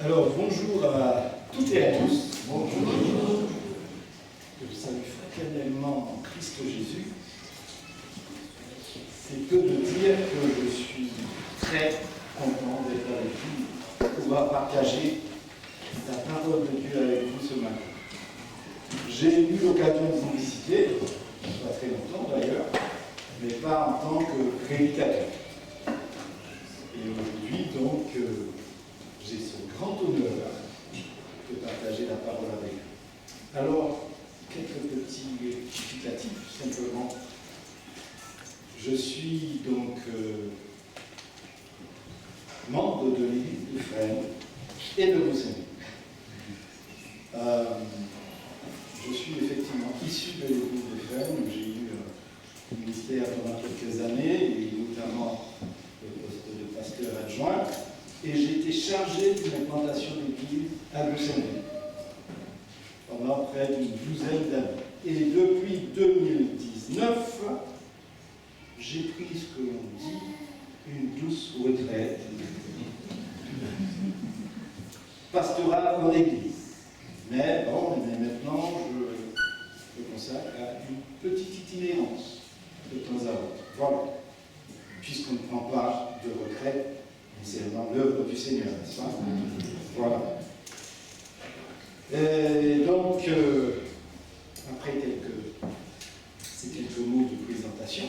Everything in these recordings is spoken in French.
Alors, bonjour à toutes et à tous. Bonjour. Je vous salue fraternellement en Christ Jésus. C'est peu de dire que je suis très content d'être avec vous, de pouvoir partager la parole de Dieu avec vous ce matin. J'ai eu l'occasion de vous visiter, pas très longtemps d'ailleurs, mais pas en tant que prédicateur. Et aujourd'hui, donc, j'ai ce grand honneur de partager la parole avec vous. Alors, quelques petits rectificatifs, simplement. Je suis donc membre de l'Église du Frère et de Monseigneur. Je suis effectivement issu de l'Église du Frère, où j'ai eu un ministère pendant quelques années, et notamment le poste de pasteur adjoint, et j'ai été chargé d'une implantation d'église à Monseigneur pendant près d'une douzaine d'années. Et depuis 2019, j'ai pris ce que l'on dit une douce retraite pastorale en église. Mais bon, maintenant, je consacre à une petite itinérance de temps à autre. Voilà. Puisqu'on ne prend pas de retraite concernant l'œuvre du Seigneur, n'est-ce pas? Voilà. Et donc, après ces quelques mots de présentation,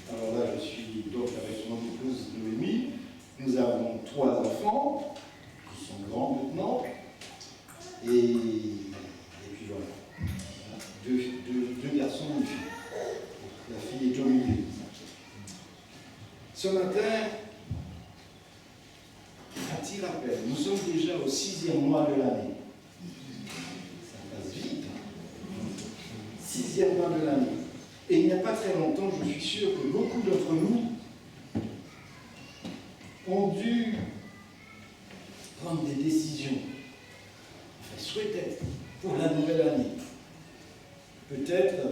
alors là, je suis donc avec mon épouse Noémie. Nous avons 3 enfants, qui sont grands maintenant, et puis voilà. Deux garçons et une fille. La fille est au milieu. Ce matin, petit rappel, nous sommes déjà au 6e mois de l'année. Ça passe vite. 6e mois de l'année. Et il n'y a pas très longtemps, je suis sûr que beaucoup d'entre nous ont dû prendre des décisions, enfin souhaitaient, pour la nouvelle année. Peut-être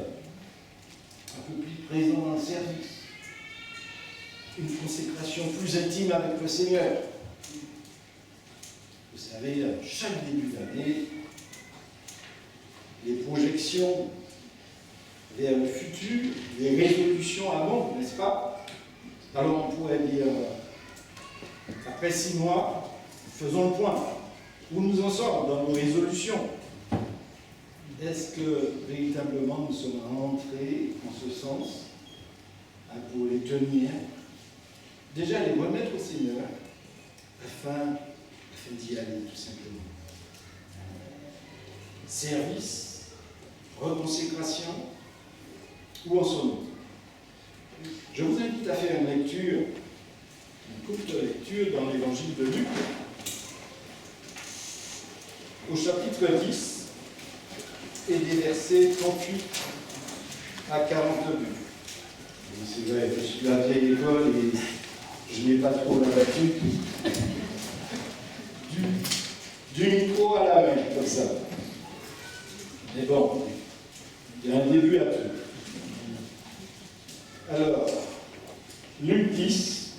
un peu plus présent dans le service, une consécration plus intime avec le Seigneur. Vous savez, chaque début d'année, les projections vers le futur, les résolutions abondent, n'est-ce pas? Alors on pourrait dire, après 6 mois, faisons le point. Où nous en sommes dans nos résolutions? Est-ce que véritablement nous sommes rentrés en ce sens pour les tenir? Déjà les remettre au Seigneur afin d'y aller tout simplement. Service, reconsécration, où en sommes-nous? Je vous invite à faire une courte lecture dans l'évangile de Luc, au chapitre 10, et des versets 38 à 42. C'est vrai, je suis à la vieille école et je n'ai pas trop l'habitude du micro à la main, comme ça. Mais bon, il y a un début à tout. Alors, Luc 10,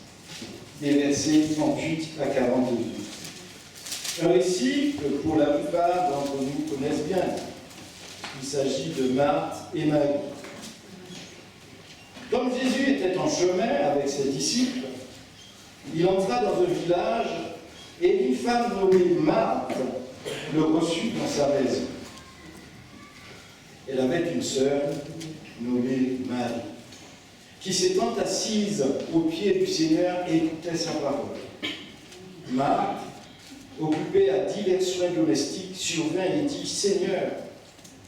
des versets 38 à 42. Un récit que pour la plupart d'entre nous connaissent bien. Il s'agit de Marthe et Marie. Comme Jésus était en chemin avec ses disciples, il entra dans un village et une femme nommée Marthe le reçut dans sa maison. Elle avait une sœur nommée Marie, qui s'étant assise au pied du Seigneur écoutait sa parole. Marthe, occupée à divers soins domestiques, survint et dit: Seigneur,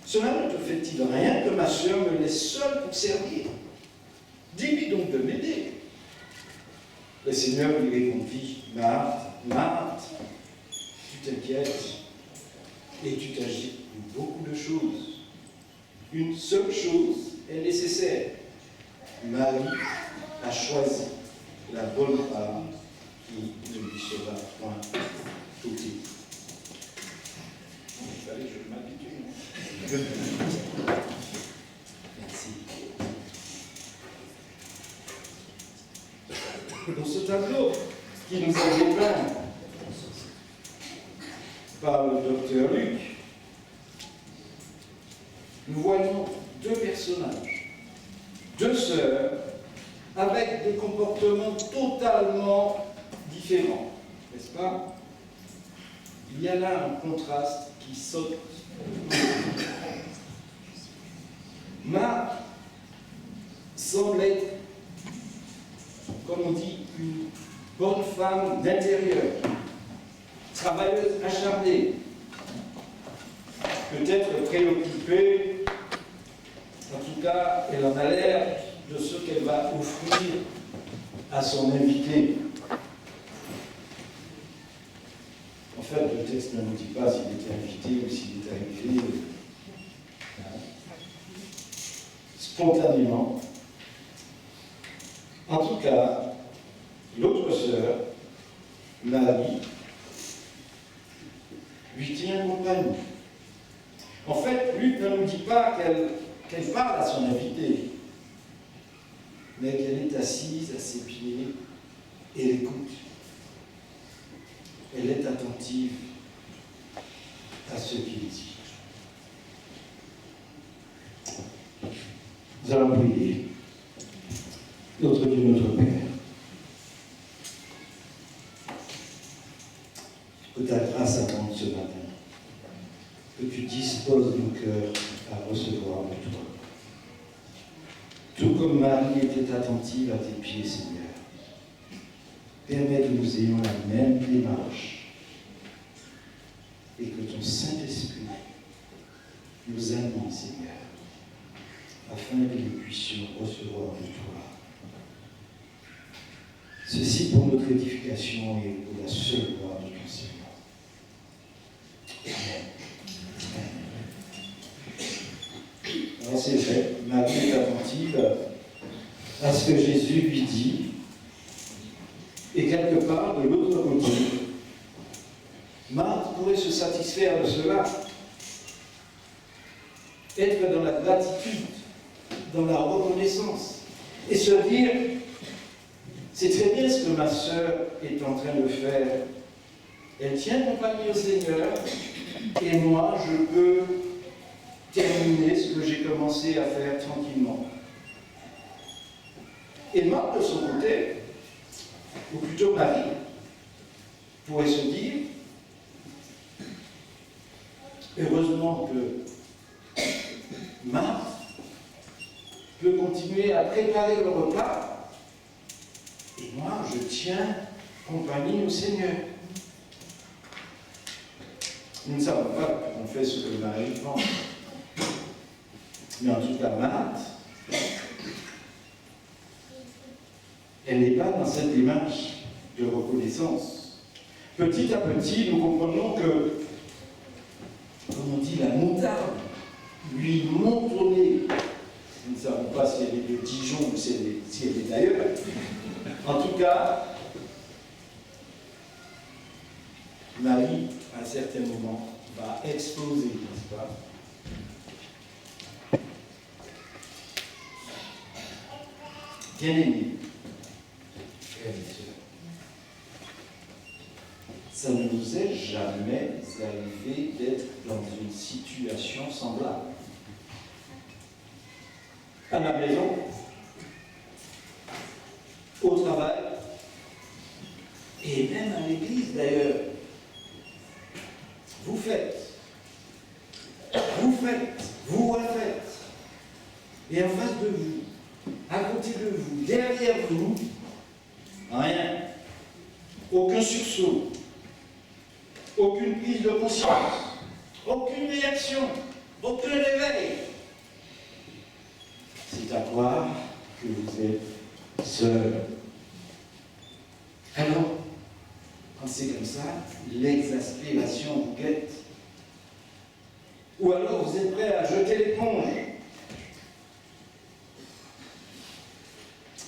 cela ne te fait-il rien que ma sœur me laisse seule pour servir? Dis-lui donc de m'aider. Le Seigneur lui répondit: Marthe, Marthe, tu t'inquiètes et tu t'agites pour beaucoup de choses. Une seule chose est nécessaire. Marie a choisi la bonne part qui ne lui sera point ôtée. Il fallait que je m'habitue. Merci. Dans ce tableau qui nous est dépeint, par le docteur Luc, nous voyons deux personnages, deux sœurs, avec des comportements totalement différents, n'est-ce pas? Il y a là un contraste qui saute. Marthe semble être, comme on dit, une bonne femme d'intérieur, travailleuse acharnée, peut-être préoccupée, en tout cas, elle en a l'air de ce qu'elle va offrir à son invité. En fait, le texte ne nous dit pas s'il était invité ou s'il est arrivé spontanément. En tout cas, l'autre sœur, Marie, lui tient compagnie. En fait, Luc ne nous dit pas qu'elle parle à son invité, mais qu'elle est assise à ses pieds et l'écoute. Elle est attentive à ce qu'il dit. Nous allons prier. Notre Dieu, notre Père, que ta grâce abonde ce matin, que tu disposes nos cœurs à recevoir de toi. Tout comme Marie était attentive à tes pieds, Seigneur, permets que nous ayons la même démarche et que ton Saint-Esprit nous anime, Seigneur, afin que nous puissions recevoir de toi. Ceci pour notre édification et pour la seule gloire de ton Seigneur. Amen. Alors c'est vrai, Marie est attentive à ce que Jésus lui dit, et quelque part, de l'autre côté, Marthe pourrait se satisfaire de cela, être dans la gratitude, dans la reconnaissance, et se dire, c'est très bien ce que ma sœur est en train de faire. Elle tient compagnie au Seigneur, et moi, je peux terminer ce que j'ai commencé à faire tranquillement. Et Marthe, de son côté, ou plutôt Marie, pourrait se dire, heureusement que Marthe peut continuer à préparer le repas, et moi, je tiens compagnie au Seigneur. Nous ne savons pas qu'on fait ce que Marie pense. Mais en tout cas, Marthe, elle n'est pas dans cette démarche de reconnaissance. Petit à petit, nous comprenons que, comme on dit, la moutarde lui monte au nez. Nous ne savons pas si elle est de Dijon ou si elle est d'ailleurs. En tout cas, Marie, à un certain moment, va exploser, n'est-ce pas? Bien-aimés, frères et sœurs, ça ne nous est jamais arrivé d'être dans une situation semblable. À la maison, au travail, et même à l'église d'ailleurs. Vous faites, vous refaites, et en face de vous, à côté de vous, derrière vous, rien. Aucun sursaut, aucune prise de conscience, aucune réaction, aucun réveil. C'est à croire que vous êtes seul. Alors, quand c'est comme ça, l'exaspération vous guette. Ou alors vous êtes prêt à jeter l'éponge.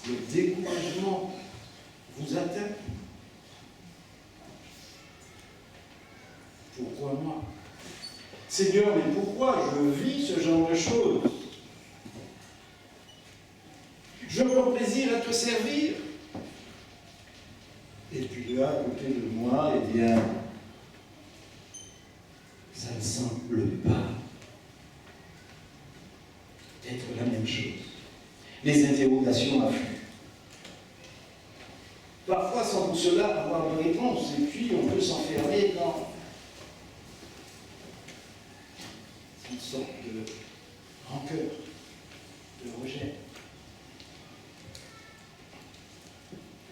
Le découragement vous atteint. Pourquoi moi? Seigneur, mais pourquoi je vis ce genre de choses? Je prends plaisir à te servir. Et puis là, à côté de moi, eh bien, semble pas être la même chose. Les interrogations affluent. Parfois, sans pour cela avoir de réponse, et puis on peut s'enfermer dans une sorte de rancœur, de rejet.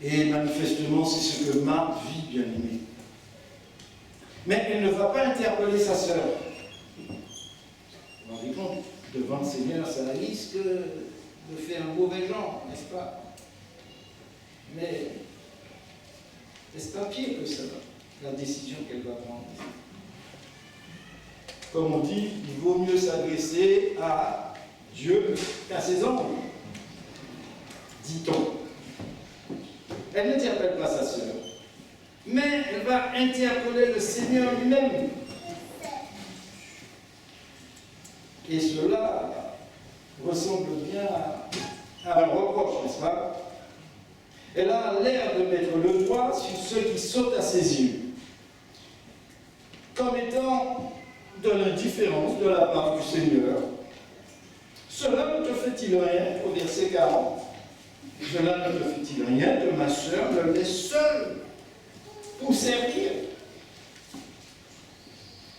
Et manifestement, c'est ce que Marthe vit, bien aimée. Mais elle ne va pas interpeller sa sœur. Vous vous rendez compte, devant le Seigneur, ça risque de faire un mauvais genre, n'est-ce pas? Mais n'est-ce pas pire que ça, la décision qu'elle va prendre? Comme on dit, il vaut mieux s'adresser à Dieu qu'à ses anges, dit-on. Elle n'interpelle pas sa sœur, mais elle va interpeller le Seigneur lui-même. Et cela ressemble bien à un reproche, n'est-ce pas? Elle a l'air de mettre le doigt sur ce qui saute à ses yeux, comme étant de l'indifférence de la part du Seigneur. Cela ne te fait-il rien, au verset 40? Cela ne te fait-il rien que ma sœur me laisse seule pour servir?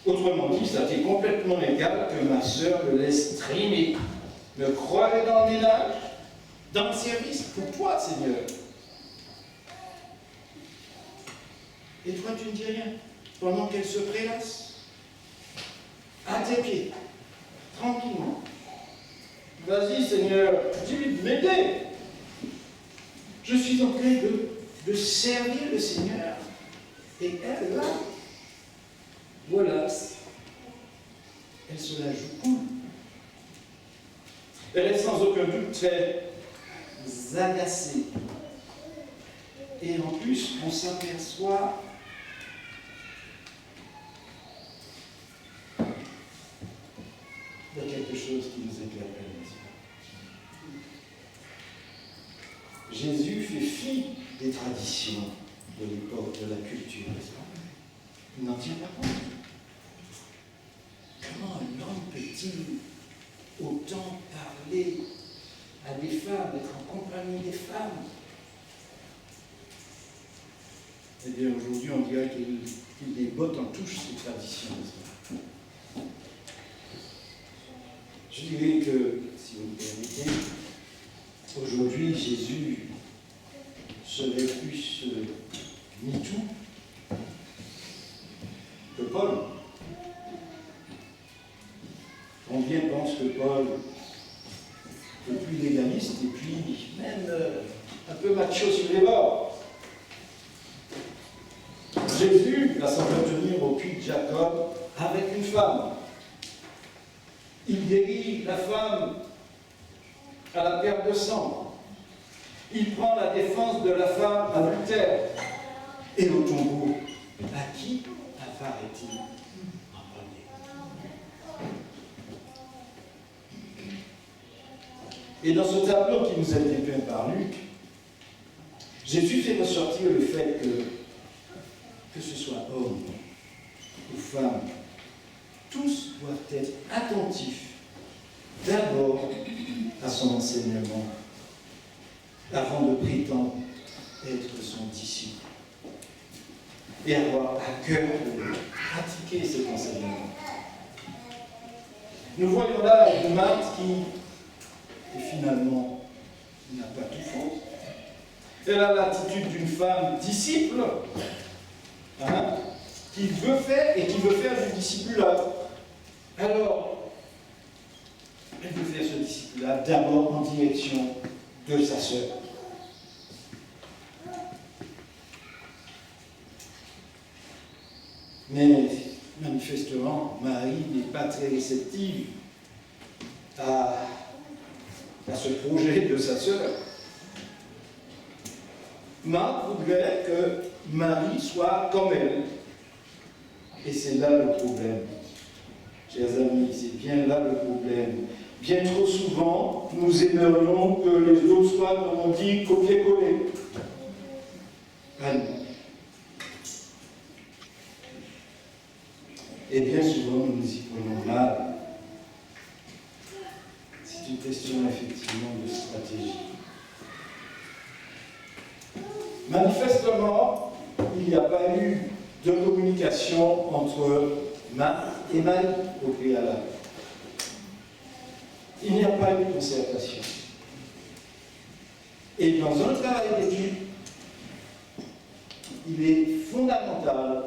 Autrement dit, ça t'est complètement égal que ma sœur me laisse traîner, me croirait dans le ménage, dans le service, pour toi, Seigneur. Et toi, tu ne dis rien, pendant qu'elle se prélasse, à tes pieds, tranquillement. Vas-y, Seigneur, dis-lui de m'aider. Je suis en train de servir le Seigneur. Et elle, là, voilà, elle se la joue cool. Elle est sans aucun doute très agacée. Et en plus, on s'aperçoit de quelque chose qui nous interpelle. Jésus fait fi des traditions de l'époque, de la culture, n'est-ce pas? Il n'en tient pas compte. Comment un homme peut-il autant parler à des femmes, être en compagnie des femmes? Eh bien, aujourd'hui, on dirait qu'il les botte en touche, ces traditions, n'est-ce pas? Je dirais que, si vous me permettez, aujourd'hui, Jésus serait plus MeToo que Paul. Combien pensent que Paul est plus légaliste et puis même un peu macho sur les bords? Jésus va s'en retenir au puits de Jacob avec une femme. Il guérit la femme à la perte de sang. Il prend la défense de la femme adultère. Et au tombeau, à qui apparaît-il en premier? Et dans ce tableau qui nous a été peint par Luc, Jésus fait ressortir le fait que ce soit homme ou femme, tous doivent être attentifs d'abord à son enseignement, avant de prétendre être son disciple, et avoir à cœur de pratiquer cet enseignement. Nous voyons là une Marthe qui finalement n'a pas tout faux. Elle a l'attitude d'une femme disciple, qui veut faire et qui veut faire du discipulat. Alors, elle veut faire ce discipulat d'abord en direction de sa sœur. Mais manifestement, Marie n'est pas très réceptive à ce projet de sa sœur. Marthe voudrait que Marie soit comme elle. Et c'est là le problème. Chers amis, c'est bien là le problème. Bien trop souvent, nous aimerions que les autres soient, comme on dit, copier-coller. Et bien souvent, nous nous y prenons mal. C'est une question effectivement de stratégie. Manifestement, il n'y a pas eu de communication entre Marthe et Marie au préalable. Il n'y a pas eu de concertation. Et dans un travail d'étude, il est fondamental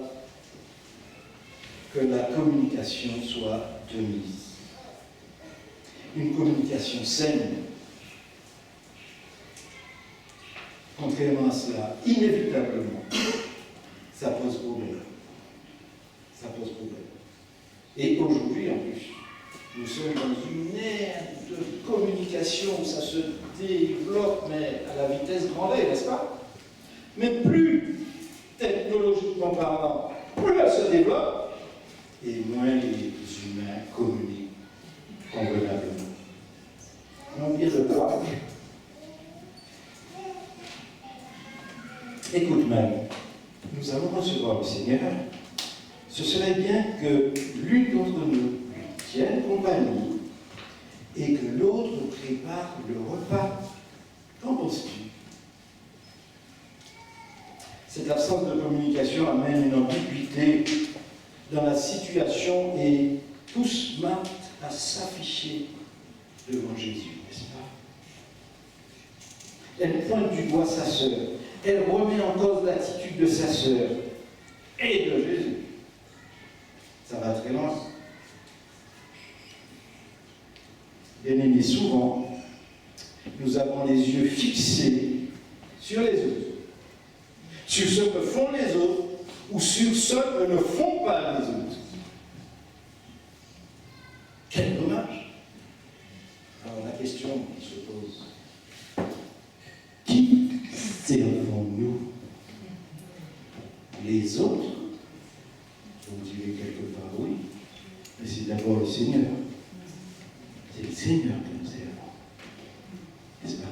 que la communication soit de mise. Une communication saine. Contrairement à cela, inévitablement, ça pose problème. Ça pose problème. Et aujourd'hui, en plus, nous sommes dans une ère de communication où ça se développe, mais à la vitesse grand V, n'est-ce pas? Mais plus, technologiquement parlant, plus elle se développe, et moins les humains communiquent convenablement. On dit le droit. Écoute, Marie, nous allons recevoir le Seigneur. Ce serait bien que l'une d'entre nous tienne compagnie et que l'autre prépare le repas. Qu'en penses-tu? Cette absence de communication amène une ambiguïté dans la situation et pousse Marthe à s'afficher devant Jésus, n'est-ce pas? Elle pointe du doigt sa sœur. Elle remet en cause l'attitude de sa sœur et de Jésus. Ça va très loin. Bien aimé, souvent, nous avons les yeux fixés sur les autres, sur ce que font les autres ou sur ce que ne font pas les autres. Quel dommage! Alors la question qui se pose, qui servons-nous? Les autres? Vous direz quelque part oui, mais c'est d'abord le Seigneur. C'est le Seigneur que nous servons. N'est-ce pas?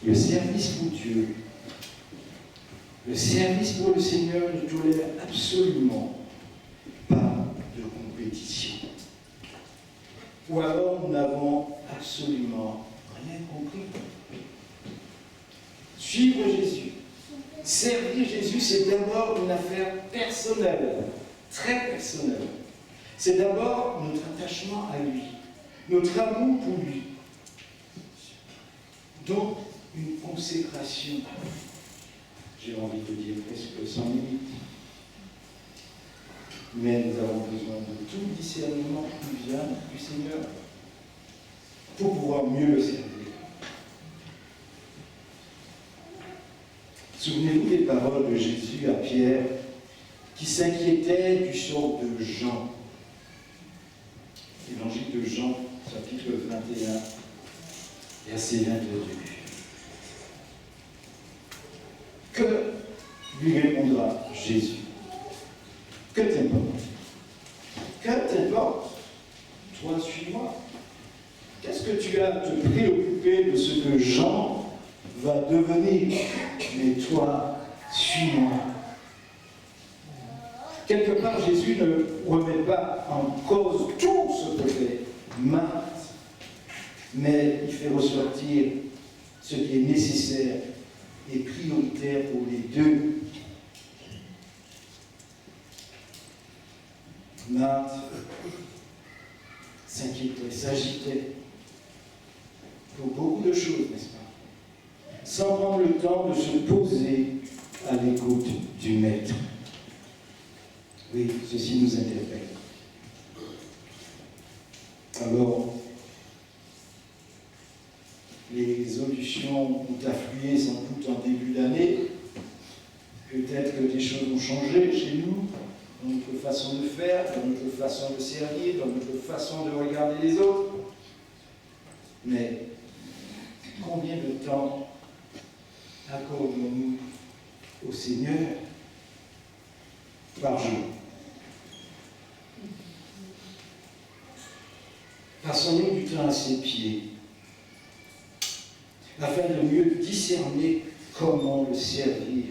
Le service pour Dieu, le service pour le Seigneur ne tolère absolument pas de compétition. Ou alors nous n'avons absolument rien compris. Suivre Jésus, servir Jésus, c'est d'abord une affaire personnelle, très personnelle. C'est d'abord notre attachement à lui, notre amour pour lui. Donc, une consécration, j'ai envie de dire presque sans limite. Mais nous avons besoin de tout discernement qui vient du Seigneur pour pouvoir mieux le servir. Souvenez-vous des paroles de Jésus à Pierre qui s'inquiétait du sort de Jean. Évangile de Jean, chapitre 21, verset 22. Que lui répondra Jésus? Que t'importe? Que t'importe? Toi, suis-moi. Qu'est-ce que tu as à te préoccuper de ce que Jean va devenir? Mais toi, suis-moi. Quelque part, Jésus ne remet pas en cause tout ce que fait Marthe, mais il fait ressortir ce qui est nécessaire et prioritaire pour les deux. Marthe s'inquiétait, s'agitait pour beaucoup de choses, n'est-ce pas? Sans prendre le temps de se poser à l'écoute du Maître. Oui, ceci nous interpelle. Alors, les résolutions ont afflué sans doute en début d'année. Peut-être que des choses ont changé chez nous, dans notre façon de faire, dans notre façon de servir, dans notre façon de regarder les autres. Mais combien de temps accordons-nous au Seigneur par jour? Passons-nous du temps à ses pieds, afin de mieux discerner comment le servir,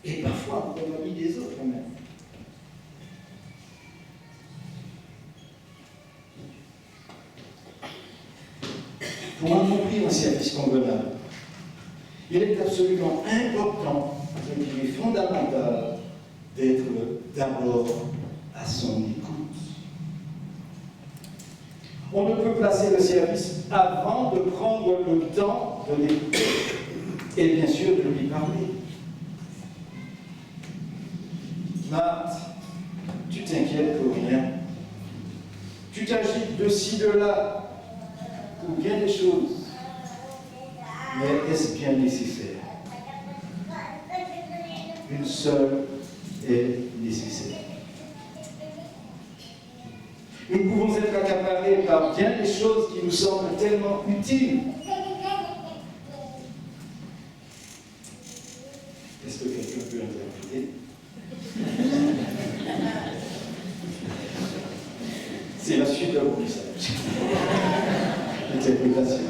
et parfois en compagnie des autres même. pour accomplir un service convenable, il est absolument important, je dirais fondamental, d'être d'abord à son écoute. On ne peut placer le service avant de prendre le temps de l'écouter et bien sûr de lui parler. Marthe, tu t'inquiètes pour rien. Tu t'agites de ci, de là, pour bien des choses. Mais est-ce bien nécessaire? Une seule est nécessaire. Nous pouvons être accaparés par bien des choses qui nous semblent tellement utiles. Est-ce que quelqu'un peut interpréter? C'est la suite de mon message. L'interprétation.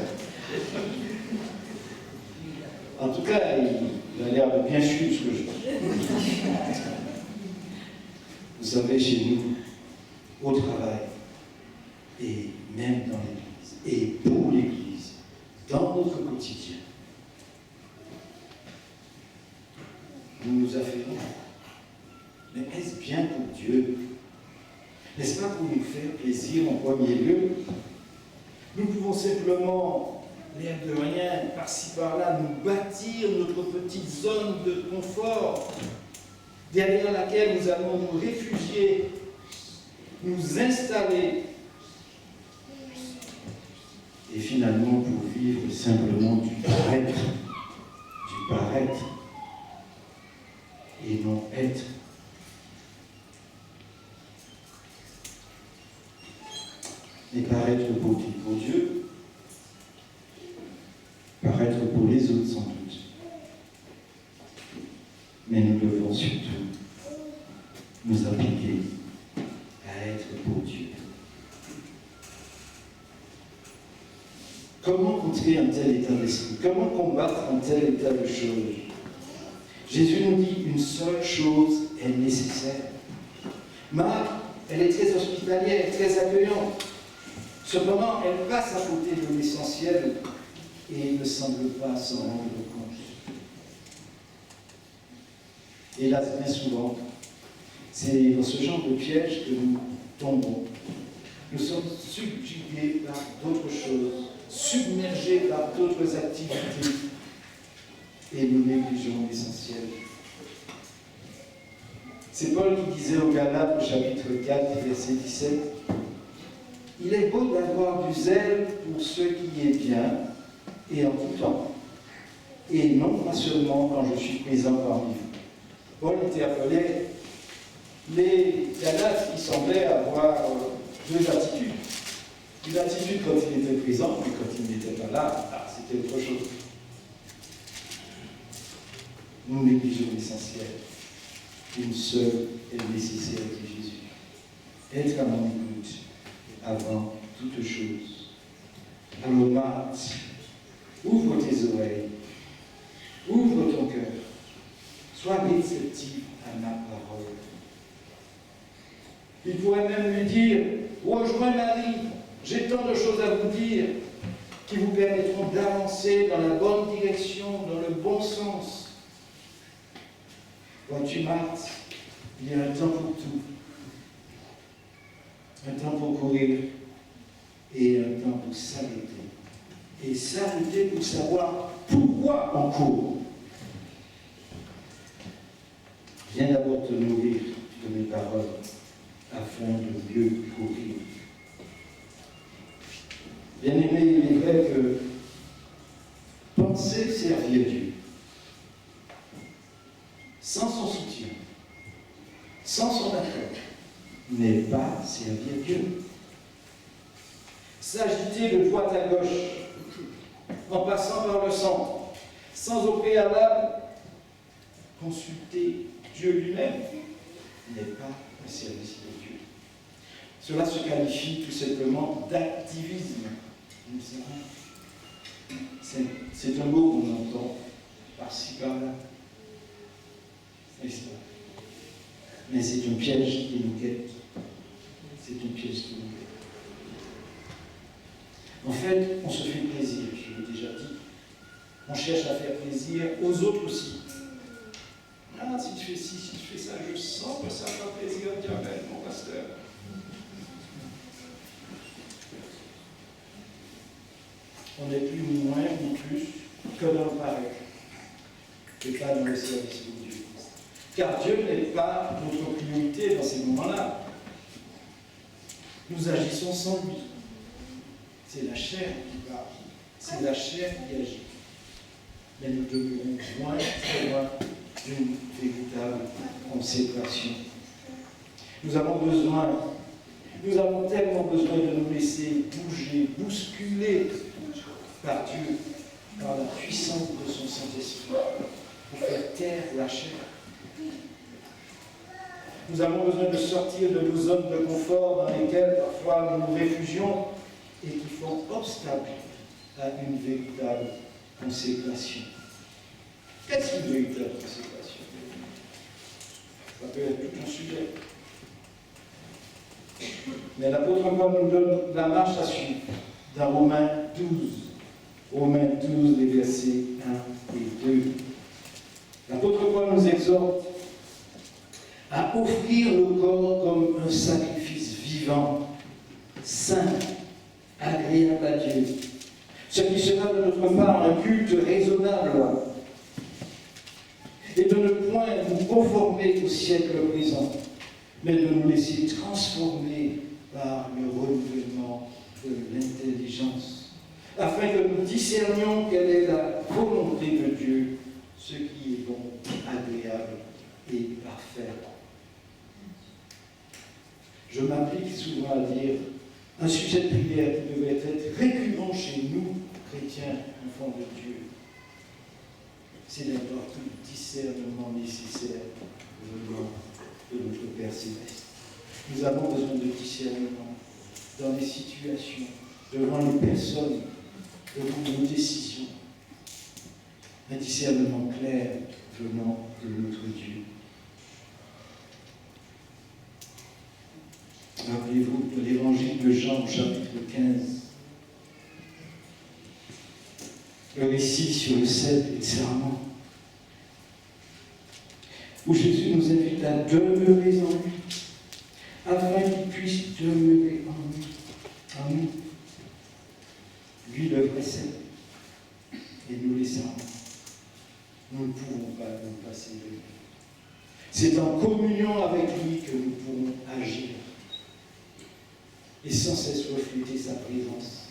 En tout cas, il a l'air de bien suivre ce que je dis. Vous savez, chez nous, au travail, et même dans l'Église, et pour l'Église, dans notre quotidien, nous nous affairons. Mais est-ce bien pour Dieu? N'est-ce pas pour nous faire plaisir en premier lieu? Nous pouvons simplement, l'air de rien, par-ci par-là, nous bâtir notre petite zone de confort, derrière laquelle nous allons nous réfugier, nous installer, et finalement pour vivre simplement du paraître, et non être. Et paraître pour qui? Pour Dieu, paraître pour les autres sans doute. Mais nous devons surtout nous appliquer à être pour Dieu. Comment contrer un tel état d'esprit? Comment combattre un tel état de choses? Jésus nous dit une seule chose est nécessaire. Marthe, elle est très hospitalière, très accueillante. Cependant, elle passe à côté de l'essentiel et il ne semble pas s'en rendre compte. Hélas, bien souvent, c'est dans ce genre de piège que nous tombons. Nous sommes subjugués par d'autres choses, submergés par d'autres activités et nous négligeons l'essentiel. C'est Paul qui disait au Galates, au chapitre 4, verset 17, « Il est beau d'avoir du zèle pour ce qui est bien et en tout temps, et non pas seulement quand je suis présent parmi vous. » Paul interpellait les Galates qui semblaient avoir deux attitudes. Une attitude quand il était présent, mais quand il n'était pas là, c'était autre chose. Nous négligeons l'essentiel. Une seule est nécessaire, dit Jésus. Être à mon écoute avant toute chose. Alors Marthe, ouvre tes oreilles, ouvre ton cœur, sois réceptif à ma parole. Il pourrait même lui dire, rejoins Marie, j'ai tant de choses à vous dire qui vous permettront d'avancer dans la bonne direction, dans le bon sens. Vois-tu, Marthe, il y a un temps pour tout. Un temps pour courir et un temps pour s'arrêter. Et s'arrêter pour savoir pourquoi on court. Viens d'abord te nourrir de mes paroles afin de mieux courir. Bien-aimé, il est vrai que penser servir Dieu sans son soutien, sans son accord, n'est pas servir Dieu. S'agiter de droite à gauche, en passant par le centre, sans au préalable consulter Dieu lui-même, n'est pas un service de Dieu. Cela se qualifie tout simplement d'activisme. C'est un mot qu'on entend par-ci par-là. N'est-ce pas? Mais c'est un piège qui nous guette. C'est un piège qui nous guette. En fait, on se fait plaisir, je l'ai déjà dit. On cherche à faire plaisir aux autres aussi. Ah, si tu fais ci, si tu fais ça, je sens que ça fera plaisir à Dieu, mon pasteur. On n'est plus ni moins ni plus que dans le paraître, et pas dans le service de Dieu. Car Dieu n'est pas notre priorité dans ces moments-là. Nous agissons sans lui. C'est la chair qui parle, c'est la chair qui agit. Mais nous demeurons loin, très loin d'une véritable consécration. Nous avons tellement besoin de nous laisser bouger, bousculer par Dieu, par la puissance de son Saint-Esprit, pour faire taire la chair. Nous avons besoin de sortir de nos zones de confort dans lesquelles parfois nous nous réfugions et qui font obstacle à une véritable consécration. Qu'est-ce qu'une véritable consécration? Ça peut être tout un sujet. Mais l'apôtre Paul nous donne la marche à suivre dans Romains 12. Romains 12, les versets 1 et 2. L'apôtre Paul nous exhorte à offrir le corps comme un sacrifice vivant, saint, agréable à Dieu. Ce qui sera de notre part un culte raisonnable et de ne point nous conformer au siècle présent, mais de nous laisser transformer par le renouvellement de l'intelligence, afin que nous discernions quelle est la volonté de Dieu, ce qui est bon, agréable et parfait. Je m'applique souvent à dire un sujet de prière qui devrait être récurrent chez nous, chrétiens, enfants de Dieu. C'est d'avoir tout le discernement nécessaire venant de notre Père Céleste. Nous avons besoin de discernement dans les situations, devant les personnes, devant nos décisions. Un discernement clair venant de notre Dieu. Rappelez-vous de l'évangile de Jean, chapitre 15. Le récit sur le cep et le serment, où Jésus nous invite à demeurer en lui, afin qu'il puisse demeurer en nous. Lui, le vrai cep, et nous les serments. Nous ne pouvons pas nous passer de lui. C'est en communion avec lui que nous pourrons agir et sans cesse refléter sa présence.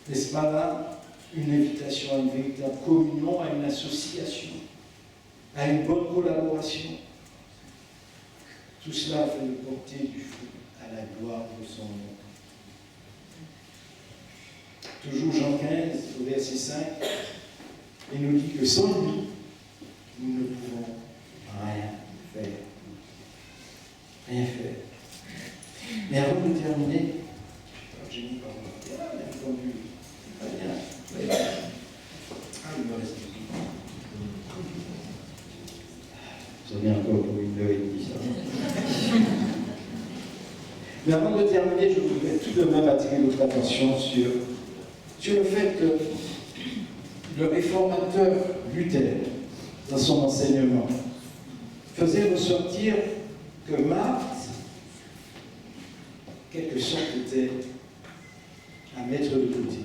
N'est-ce pas là une invitation à une véritable communion, à une association, à une bonne collaboration? Tout cela afin de porter du fruit à la gloire de son nom. Toujours Jean 15, au verset 5, il nous dit que sans lui, nous ne pouvons rien faire. Rien faire. Mais avant de terminer, j'ai mis par là. Ah, bien entendu. Très bien. Ah, il me reste un petit. Vous avez encore pour 1h30, ça. Mais avant de terminer, je voudrais tout de même attirer votre attention sur le fait que le réformateur Luther, dans son enseignement, faisait ressortir que Marthe, quelque sorte, était à mettre de côté.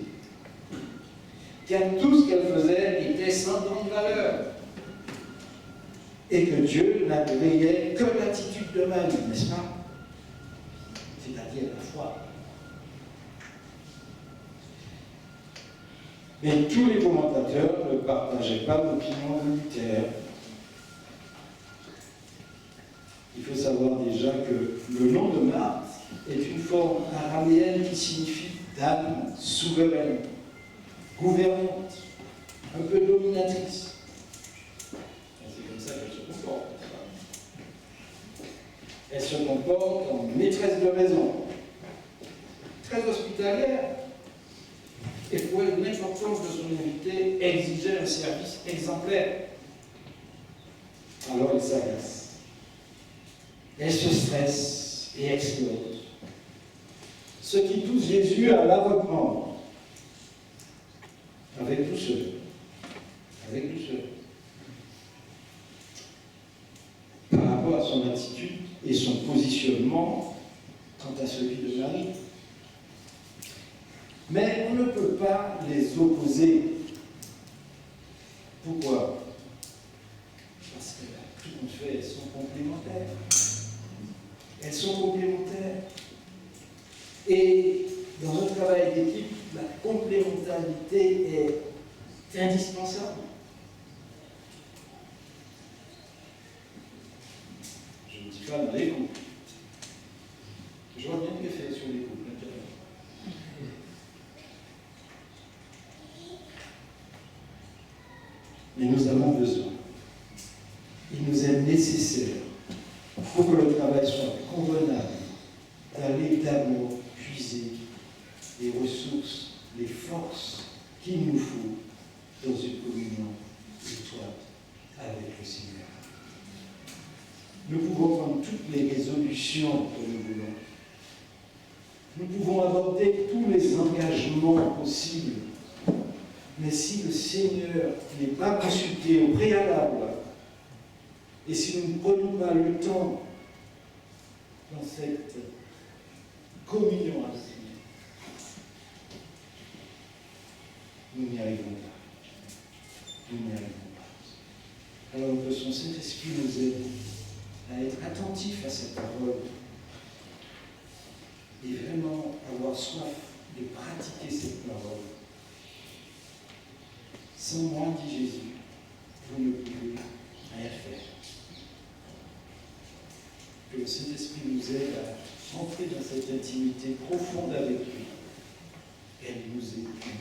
Car tout ce qu'elle faisait était sans grande valeur. Et que Dieu n'agréait que l'attitude de Marie, n'est-ce pas? C'est-à-dire la foi. Mais tous les commentateurs ne partageaient pas l'opinion de Luther. Il faut savoir déjà que le nom de Marthe est une forme araméenne qui signifie dame souveraine, gouvernante, un peu dominatrice. C'est comme ça qu'elle se comporte. Elle se comporte en maîtresse de maison, très hospitalière, et pour l'importance de son invité exigeait un service exemplaire. Alors elle s'agace. Elle se stresse et explose. ce qui pousse Jésus à la reprendre. Avec douceur. Avec douceur. Par rapport à son attitude et son positionnement quant à celui de Marie. Mais on ne peut pas les opposer. Pourquoi? Parce que tout compte fait, elles sont complémentaires. Elles sont complémentaires. Et dans un travail d'équipe, la complémentarité est indispensable. Je ne dis pas dans les couples. Je vois bien l'effet sur les couples. Mais nous avons besoin. Il nous est nécessaire, pour que le travail soit convenable, d'aller d'abord puiser les ressources, les forces qu'il nous faut dans une communion étroite avec le Seigneur. Nous pouvons prendre toutes les résolutions que nous voulons. Nous pouvons aborder tous les engagements possibles. Mais si le Seigneur n'est pas consulté au préalable, et si nous ne prenons pas le temps dans cette communion avec le Seigneur, nous n'y arriverons pas. Nous n'y arriverons pas. Alors que son Saint-Esprit nous aide à être attentifs à cette parole et vraiment avoir soif de pratiquer cette parole. Sans moi, dit Jésus, vous ne pouvez rien faire. Que le Saint-Esprit nous aide à entrer dans cette intimité profonde avec lui. Elle nous aide.